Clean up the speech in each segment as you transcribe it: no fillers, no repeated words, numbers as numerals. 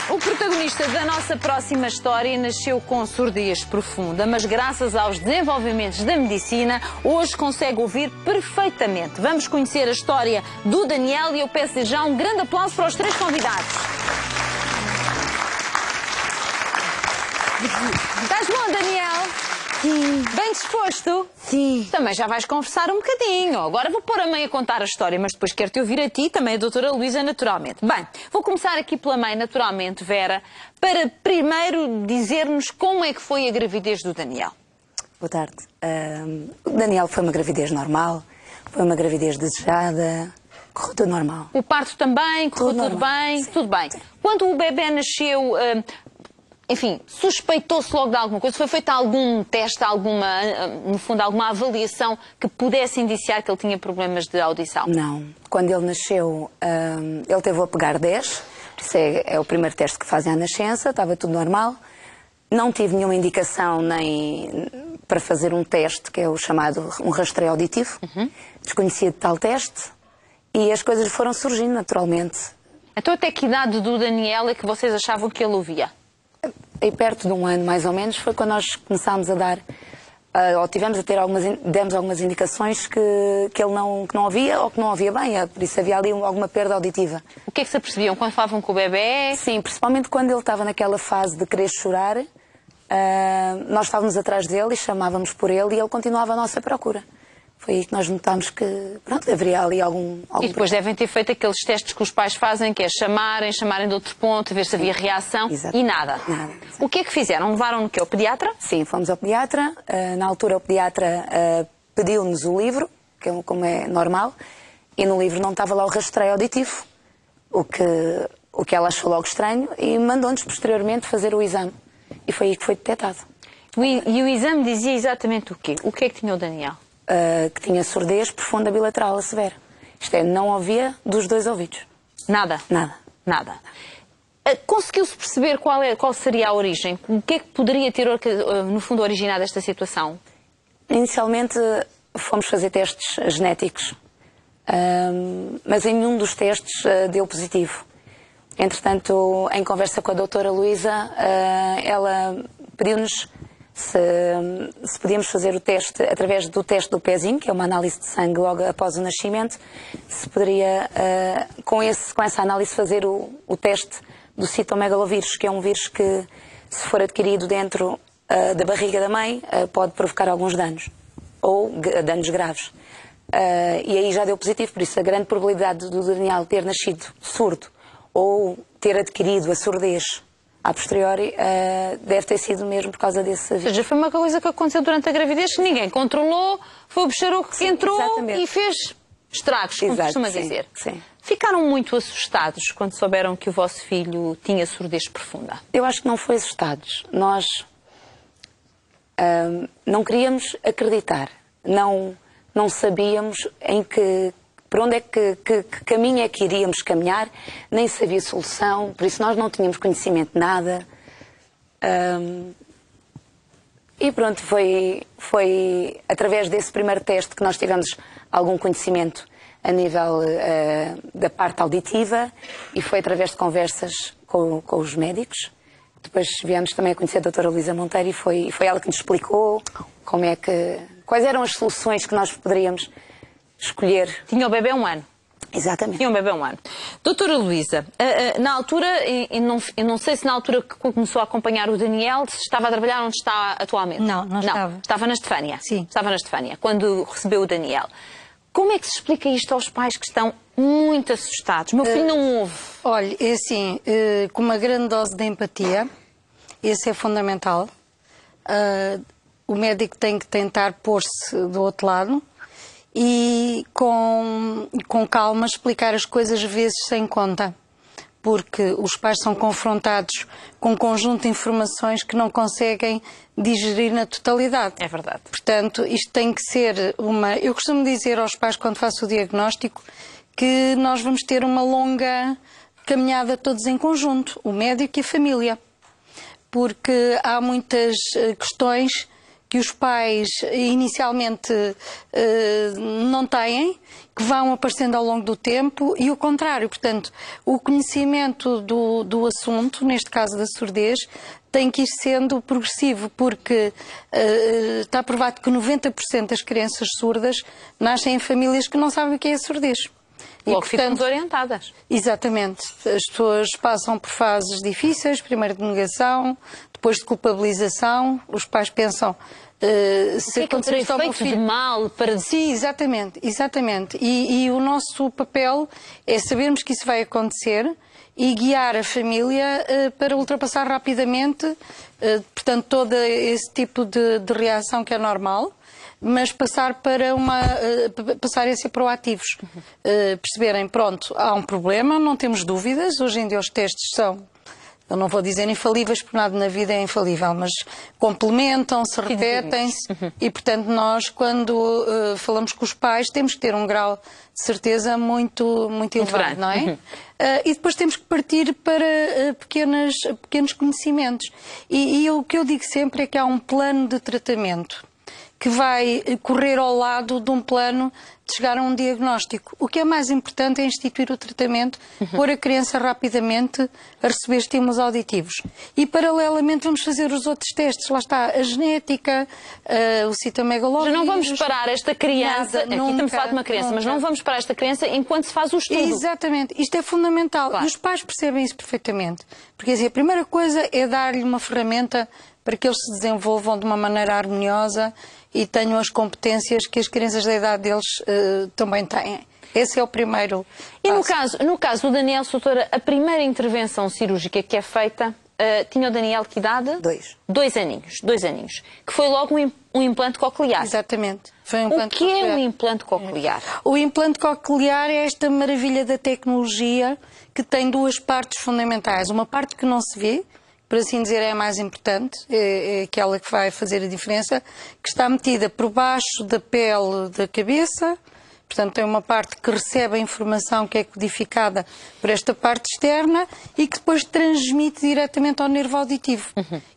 O protagonista da nossa próxima história nasceu com surdez profunda, mas graças aos desenvolvimentos da medicina, hoje consegue ouvir perfeitamente. Vamos conhecer a história do Daniel e eu peço já um grande aplauso para os três convidados. Estás bom, Daniel? Sim. Bem disposto? Sim. Também já vais conversar um bocadinho. Agora vou pôr a mãe a contar a história, mas depois quero-te ouvir a ti, também a doutora Luísa, naturalmente. Bem, vou começar aqui pela mãe, naturalmente, Vera, para primeiro dizer-nos como é que foi a gravidez do Daniel. Boa tarde. O Daniel foi uma gravidez normal, foi uma gravidez desejada, correu tudo normal. O parto também, correu tudo bem? Sim. Tudo bem. Sim. Quando o bebê nasceu... Enfim, suspeitou-se logo de alguma coisa? Foi feita algum teste, no fundo, alguma avaliação que pudesse indiciar que ele tinha problemas de audição? Não. Quando ele nasceu, ele teve a pegar 10, isso é o primeiro teste que fazem à nascença, estava tudo normal. Não tive nenhuma indicação nem para fazer um teste, que é o chamado um rastreio auditivo. Desconhecia de tal teste e as coisas foram surgindo naturalmente. Então até que idade do Daniel é que vocês achavam que ele ouvia? E perto de um ano, mais ou menos, foi quando nós começámos a dar, ou tivemos a ter demos algumas indicações que ele não ouvia ou que não ouvia bem, por isso havia ali alguma perda auditiva. O que é que se apercebiam quando falavam com o bebê? Sim, principalmente quando ele estava naquela fase de querer chorar, nós estávamos atrás dele e chamávamos por ele e ele continuava a nossa procura. Foi aí que nós notámos que, pronto, haveria ali algum E depois devem ter feito aqueles testes que os pais fazem, que é chamarem de outro ponto, ver se havia reação. Exato. E nada. Nada. O que é que fizeram? Levaram-no ao pediatra? Sim, fomos ao pediatra. Na altura o pediatra pediu-nos o livro, como é normal, e no livro não estava lá o rastreio auditivo, o que ela achou logo estranho, e mandou-nos posteriormente fazer o exame. E foi aí que foi detectado. E o exame dizia exatamente o quê? O que é que tinha o Daniel? Que tinha surdez profunda bilateral a severa. Isto é, não ouvia dos dois ouvidos. Nada? Nada. Nada. Conseguiu-se perceber qual seria a origem? O que é que poderia ter, no fundo, originado esta situação? Inicialmente fomos fazer testes genéticos, mas em nenhum dos testes deu positivo. Entretanto, em conversa com a doutora Luísa, ela pediu-nos se podíamos fazer o teste através do teste do pezinho, que é uma análise de sangue logo após o nascimento, se poderia, com essa análise, fazer o teste do citomegalovírus, que é um vírus que, se for adquirido dentro da barriga da mãe, pode provocar alguns danos, ou danos graves. E aí já deu positivo, por isso a grande probabilidade do Daniel ter nascido surdo ou ter adquirido a surdez a posteriori, deve ter sido mesmo por causa desse aviso. Ou seja, foi uma coisa que aconteceu durante a gravidez que ninguém controlou, foi o bicharuco que entrou exatamente. E fez estragos, como costuma dizer. Sim. Ficaram muito assustados quando souberam que o vosso filho tinha surdez profunda? Eu acho que não foi assustados. Nós não queríamos acreditar, não sabíamos por onde é que caminho é que iríamos caminhar, nem sabia solução, por isso nós não tínhamos conhecimento de nada. E pronto, foi através desse primeiro teste que nós tivemos algum conhecimento a nível da parte auditiva e foi através de conversas com os médicos. Depois viemos também a conhecer a doutora Luísa Monteiro e foi ela que nos explicou quais eram as soluções que nós poderíamos escolher. Tinha o bebê 1 ano? Exatamente. Tinha um bebê 1 ano. Doutora Luísa, na altura, eu não sei se na altura que começou a acompanhar o Daniel, se estava a trabalhar onde está atualmente. Não estava. Estava na Estefânia. Sim. Estava na Estefânia, quando recebeu o Daniel. Como é que se explica isto aos pais que estão muito assustados? Meu filho não ouve. Olha, é assim, com uma grande dose de empatia, esse é fundamental. O médico tem que tentar pôr-se do outro lado e com calma explicar as coisas vezes sem conta, porque os pais são confrontados com um conjunto de informações que não conseguem digerir na totalidade. É verdade. Portanto, isto tem que ser Eu costumo dizer aos pais quando faço o diagnóstico que nós vamos ter uma longa caminhada todos em conjunto, o médico e a família, porque há muitas questões que os pais inicialmente não têm, que vão aparecendo ao longo do tempo, e o contrário. Portanto, o conhecimento do assunto, neste caso da surdez, tem que ir sendo progressivo, porque está provado que 90% das crianças surdas nascem em famílias que não sabem o que é a surdez. Logo ficam desorientadas. Exatamente. As pessoas passam por fases difíceis, primeiro de negação, depois de culpabilização. Os pais pensam... se que eu terei feito de mal para... Sim, exatamente, exatamente. E o nosso papel é sabermos que isso vai acontecer e guiar a família para ultrapassar rapidamente, portanto, todo esse tipo de reação que é normal, mas passarem a ser proativos. Perceberem, pronto, há um problema, não temos dúvidas. Hoje em dia os testes são, eu não vou dizer infalíveis, porque nada na vida é infalível, mas complementam-se, repetem-se, e portanto nós, quando falamos com os pais, temos que ter um grau de certeza muito elevado, não é? E depois temos que partir para pequenos conhecimentos. E o que eu digo sempre é que há um plano de tratamento que vai correr ao lado de um plano de chegar a um diagnóstico. O que é mais importante é instituir o tratamento, pôr a criança rapidamente a receber estímulos auditivos. E, paralelamente, vamos fazer os outros testes. Lá está a genética, o citomegalovírus... Já não vamos parar esta criança... Aqui estamos a falar de uma criança, mas não vamos parar esta criança enquanto se faz o estudo. Exatamente. Isto é fundamental. Claro. E os pais percebem isso perfeitamente. Porque assim, a primeira coisa é dar-lhe uma ferramenta para que eles se desenvolvam de uma maneira harmoniosa e tenham as competências que as crianças da idade deles também têm. Esse é o primeiro passo. E no caso do Daniel, doutora, a primeira intervenção cirúrgica que é feita, tinha o Daniel que idade? 2. 2 aninhos. Que foi logo um implante coclear. Exatamente. Foi um implante coclear. O que é um implante coclear? O implante coclear é esta maravilha da tecnologia que tem duas partes fundamentais. Uma parte que não se vê, por assim dizer, é a mais importante, é aquela que vai fazer a diferença, que está metida por baixo da pele da cabeça. Portanto, tem uma parte que recebe a informação que é codificada por esta parte externa e que depois transmite diretamente ao nervo auditivo.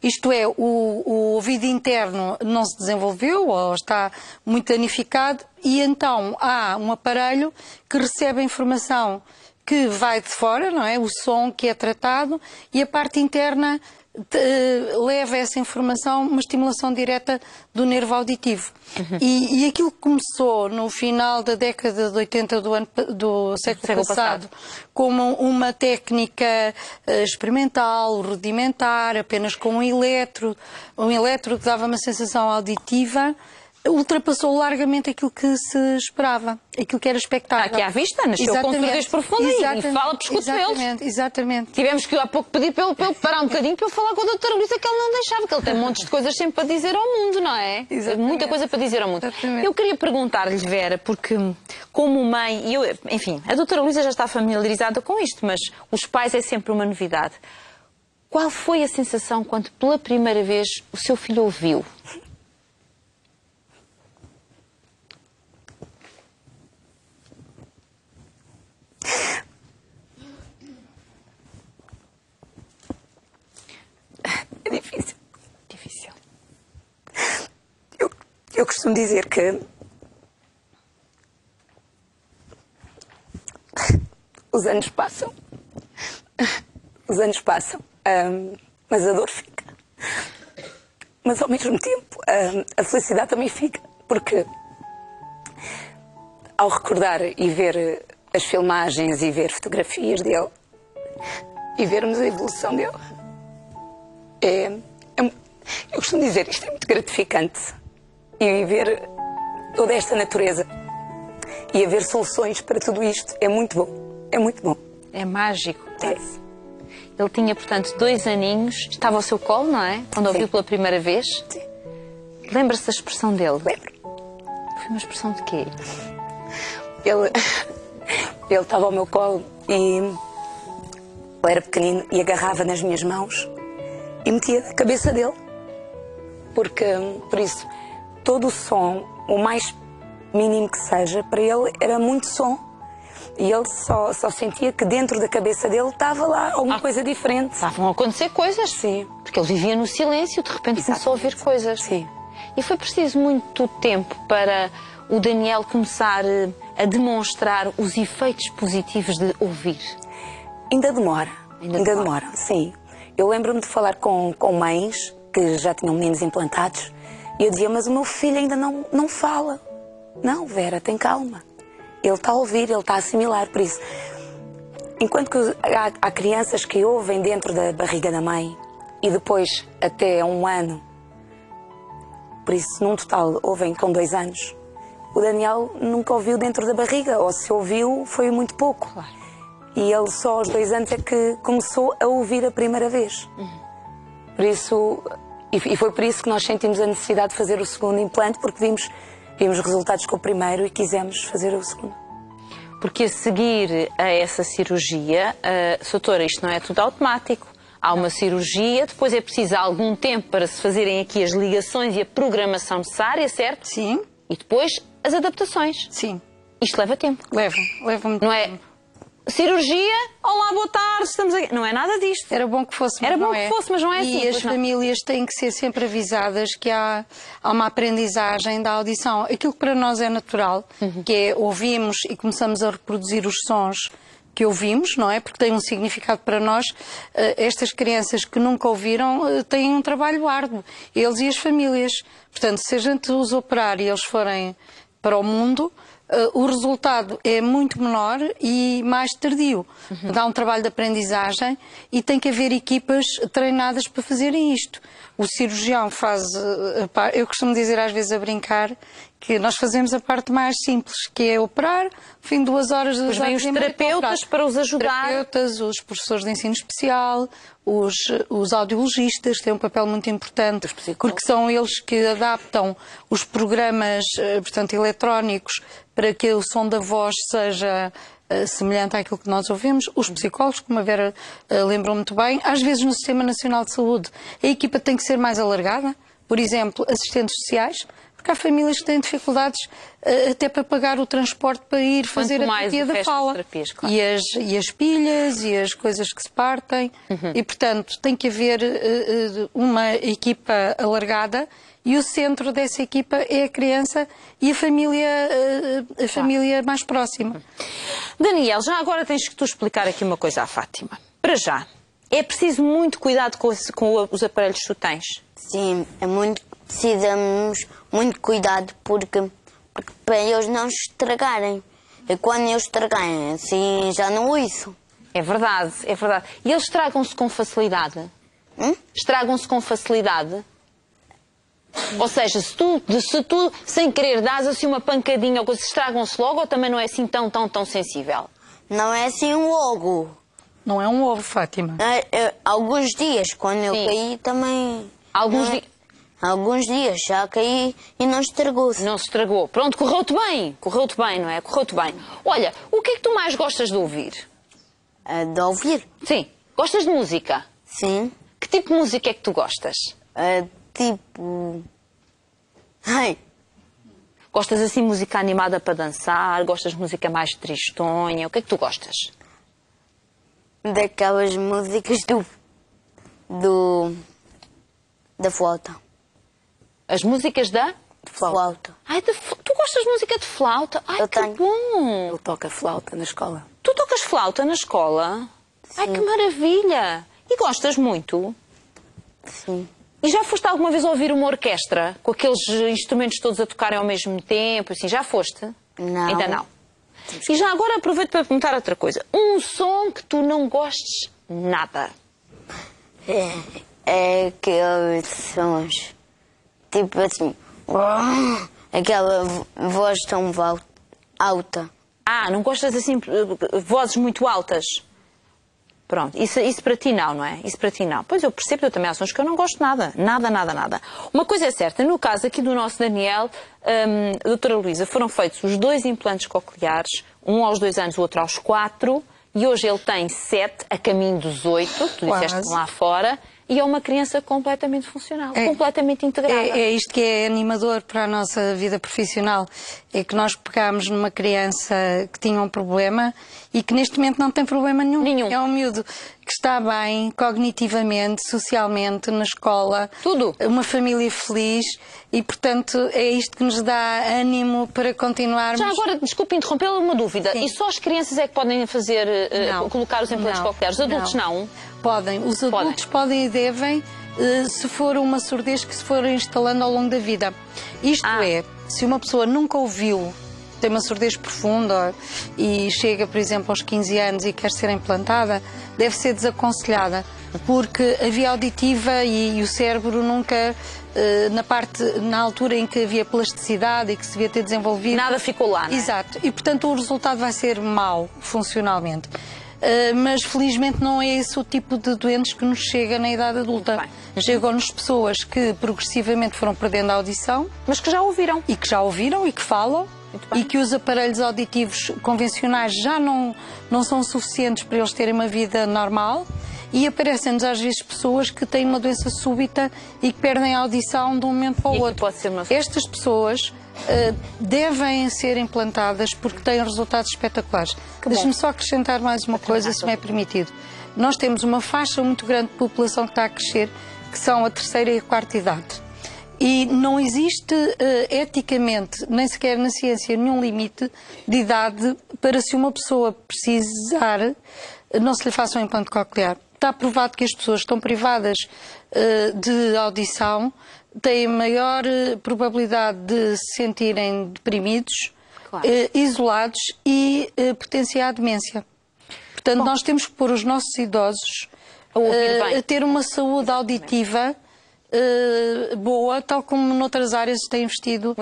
Isto é, o ouvido interno não se desenvolveu ou está muito danificado e então há um aparelho que recebe a informação que vai de fora, não é? O som que é tratado, e a parte interna leva essa informação, uma estimulação direta do nervo auditivo. E aquilo que começou no final da década de 80 do século passado como uma técnica experimental, rudimentar, apenas com um eletro que dava uma sensação auditiva, ultrapassou largamente aquilo que se esperava, aquilo que era expectável. Aqui à vista, nasceu com surdez profunda e fala por escuto deles. Exatamente. Tivemos que há pouco pedir para ele parar um bocadinho para eu falar com a doutora Luísa, que ele não deixava, que ele tem montes de coisas sempre para dizer ao mundo, não é? Exatamente. Muita coisa para dizer ao mundo. Exatamente. Eu queria perguntar-lhe, Vera, porque como mãe, enfim, a doutora Luísa já está familiarizada com isto, mas os pais é sempre uma novidade. Qual foi a sensação quando pela primeira vez o seu filho ouviu? É difícil. Difícil. Eu costumo dizer que os anos passam. Mas a dor fica. Mas ao mesmo tempo a felicidade também fica. Porque ao recordar e ver as filmagens e ver fotografias dele e vermos a evolução dele, eu costumo dizer, isto é muito gratificante. E ver toda esta natureza e haver soluções para tudo isto é muito bom. É muito bom. É mágico. É. Ele tinha, portanto, 2 aninhos. Estava ao seu colo, não é? Quando ouviu pela primeira vez. Sim. Lembra-se da expressão dele? Lembro. Foi uma expressão de quê? Ele estava ao meu colo e ele era pequenino e agarrava nas minhas mãos e metia a cabeça dele. Por isso, todo o som, o mais mínimo que seja, para ele era muito som. E ele só sentia que dentro da cabeça dele estava lá alguma coisa diferente. Estavam a acontecer coisas. Sim. Porque ele vivia no silêncio, de repente começou a ouvir coisas. Sim. E foi preciso muito tempo para o Daniel começar a demonstrar os efeitos positivos de ouvir? Ainda demora. Ainda demora, sim. Eu lembro-me de falar com mães que já tinham meninos implantados e eu dizia, mas o meu filho ainda não fala. Não, Vera, tem calma. Ele está a ouvir, ele está a assimilar, por isso. Enquanto que há crianças que ouvem dentro da barriga da mãe e depois até 1 ano, por isso num total ouvem com 2 anos, o Daniel nunca ouviu dentro da barriga, ou se ouviu foi muito pouco. Claro. E ele só aos 2 anos é que começou a ouvir a primeira vez. Por isso, e foi por isso que nós sentimos a necessidade de fazer o segundo implante, porque vimos resultados com o primeiro e quisemos fazer o segundo. Porque a seguir a essa cirurgia, doutora, isto não é tudo automático. Há uma cirurgia, depois é preciso algum tempo para se fazerem aqui as ligações e a programação necessária, certo? Sim. E depois as adaptações. Sim. Isto leva tempo. Leva muito Não tempo. é? Cirurgia, olá, boa tarde, estamos aqui. Não é nada disto. Era bom que fosse, mas Era bom não que é. fosse, mas não é assim. E as famílias têm que ser sempre avisadas que há uma aprendizagem da audição. Aquilo que para nós é natural, que é ouvimos e começamos a reproduzir os sons que ouvimos, não é? Porque tem um significado para nós. Estas crianças que nunca ouviram têm um trabalho árduo. Eles e as famílias. Portanto, se a gente os operar e eles forem para o mundo, o resultado é muito menor e mais tardio. Dá um trabalho de aprendizagem e tem que haver equipas treinadas para fazerem isto. O cirurgião faz... Eu costumo dizer às vezes a brincar que nós fazemos a parte mais simples, que é operar, fim de 2 horas... Depois vêm os terapeutas para os ajudar. Os terapeutas, os professores de ensino especial, os audiologistas têm um papel muito importante, porque são eles que adaptam os programas, portanto, eletrónicos para que o som da voz seja semelhante àquilo que nós ouvimos. Os psicólogos, como a Vera lembrou muito bem, às vezes no Sistema Nacional de Saúde a equipa tem que ser mais alargada, por exemplo, assistentes sociais, porque há famílias que têm dificuldades até para pagar o transporte para ir fazer a terapia da fala. Terapias, claro. E as pilhas e as coisas que se partem. E, portanto, tem que haver uma equipa alargada e o centro dessa equipa é a criança e a família mais próxima. Daniel, já agora tens que tu explicar aqui uma coisa à Fátima. Para já, é preciso muito cuidado com os aparelhos que tu tens. Sim, precisamos muito cuidado porque para eles não estragarem. E quando eles estragarem, assim já não ouço. É verdade, é verdade. E eles estragam-se com facilidade? Estragam-se com facilidade? Ou seja, se tu sem querer dás assim uma pancadinha ou coisa, estragam-se logo ou também não é assim tão sensível? Não é assim logo. Não é um ovo, Fátima. Alguns dias, quando eu caí, também... Alguns dias já caí e não estragou-se. Não se estragou. Pronto, correu-te bem, não é? Correu-te bem. Olha, o que é que tu mais gostas de ouvir? De ouvir? Sim. Gostas de música? Sim. Que tipo de música é que tu gostas? Tipo... Ai. Gostas assim de música animada para dançar? Gostas de música mais tristonha? O que é que tu gostas? Daquelas músicas da flauta. As músicas da? Flauta. Ai, tu gostas de música de flauta? Ai, Eu que tenho. bom! Ele toca flauta na escola. Tu tocas flauta na escola? Sim. Ai, que maravilha! E gostas muito? Sim. E já foste alguma vez ouvir uma orquestra com aqueles instrumentos todos a tocarem ao mesmo tempo? Assim, já foste? Não. Ainda não. E já agora aproveito para perguntar outra coisa. Um som que tu não gostes nada? É aqueles sons, tipo assim, aquela voz tão alta. Ah, não gostas assim de vozes muito altas? Pronto, isso para ti não é? Isso para ti não. Pois eu percebo, eu também há sons que eu não gosto nada. Nada. Uma coisa é certa, no caso aqui do nosso Daniel, doutora Luísa, foram feitos os 2 implantes cocleares, um aos 2 anos, o outro aos 4, e hoje ele tem 7, a caminho dos 8, tu disseste lá fora, e é uma criança completamente funcional, completamente integrada. É isto que é animador para a nossa vida profissional. é que nós pegámos numa criança que tinha um problema e que neste momento não tem problema nenhum. É um miúdo que está bem cognitivamente, socialmente, na escola. Tudo. Uma família feliz e, portanto, é isto que nos dá ânimo para continuarmos. Já agora, desculpe interrompê-la, uma dúvida. Sim. E só as crianças é que podem fazer, colocar os implantes cocleares? Os adultos não? Podem. Os adultos podem e devem, se for uma surdez que se for instalando ao longo da vida. Isto é, se uma pessoa nunca ouviu, tem uma surdez profunda e chega, por exemplo, aos 15 anos e quer ser implantada, deve ser desaconselhada, porque a via auditiva e o cérebro nunca, na altura em que havia plasticidade e que se devia ter desenvolvido... Nada ficou lá, não é? Exato. E, portanto, o resultado vai ser mau, funcionalmente. Mas felizmente não é esse o tipo de doentes que nos chega na idade adulta. Chegam-nos pessoas que progressivamente foram perdendo a audição. Mas que já ouviram. E que já ouviram e que falam. E que os aparelhos auditivos convencionais já não são suficientes para eles terem uma vida normal. E aparecem-nos às vezes pessoas que têm uma doença súbita e que perdem a audição de um momento para o outro. Pode ser uma... Estas pessoas devem ser implantadas porque têm resultados espetaculares. Deixe-me só acrescentar mais uma coisa, se me é permitido. Nós temos uma faixa muito grande de população que está a crescer, que são a 3ª e a 4ª idade. E não existe eticamente, nem sequer na ciência, nenhum limite de idade para, se uma pessoa precisar, não se lhe faça um implante coclear. Está provado que as pessoas que estão privadas de audição têm maior probabilidade de se sentirem deprimidos, isolados e potenciar a demência. Portanto, nós temos que pôr os nossos idosos a ter uma saúde auditiva boa, tal como noutras áreas se tem investido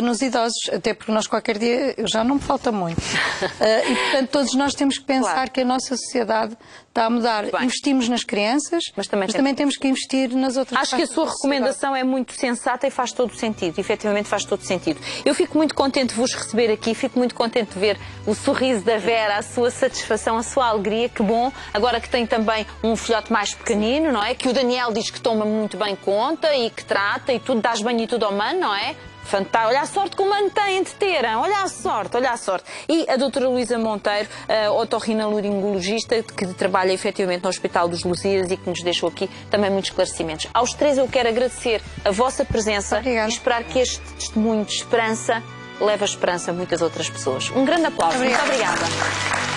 nos idosos, até porque nós qualquer dia, já não me falta muito. E portanto todos nós temos que pensar que a nossa sociedade está a mudar. Investimos nas crianças, mas também temos que investir nas outras Acho que a sua recomendação é muito sensata e faz todo o sentido, efetivamente faz todo o sentido. Eu fico muito contente de vos receber aqui, fico muito contente de ver o sorriso da Vera, a sua satisfação, a sua alegria, que bom. Agora que tem também um filhote mais pequenino, não é? Que o Daniel diz que toma muito bem conta e que trata e tudo, dás banho e tudo ao mano, não é? Fantástico. Olha a sorte que o mano tem de ter, hein? Olha a sorte, olha a sorte. E a doutora Luísa Monteiro, otorrinolaringologista, que trabalha efetivamente no Hospital dos Lusíadas e que nos deixou aqui também muitos esclarecimentos. Aos três eu quero agradecer a vossa presença e esperar que este testemunho de esperança leve a esperança a muitas outras pessoas. Um grande aplauso. Muito obrigada.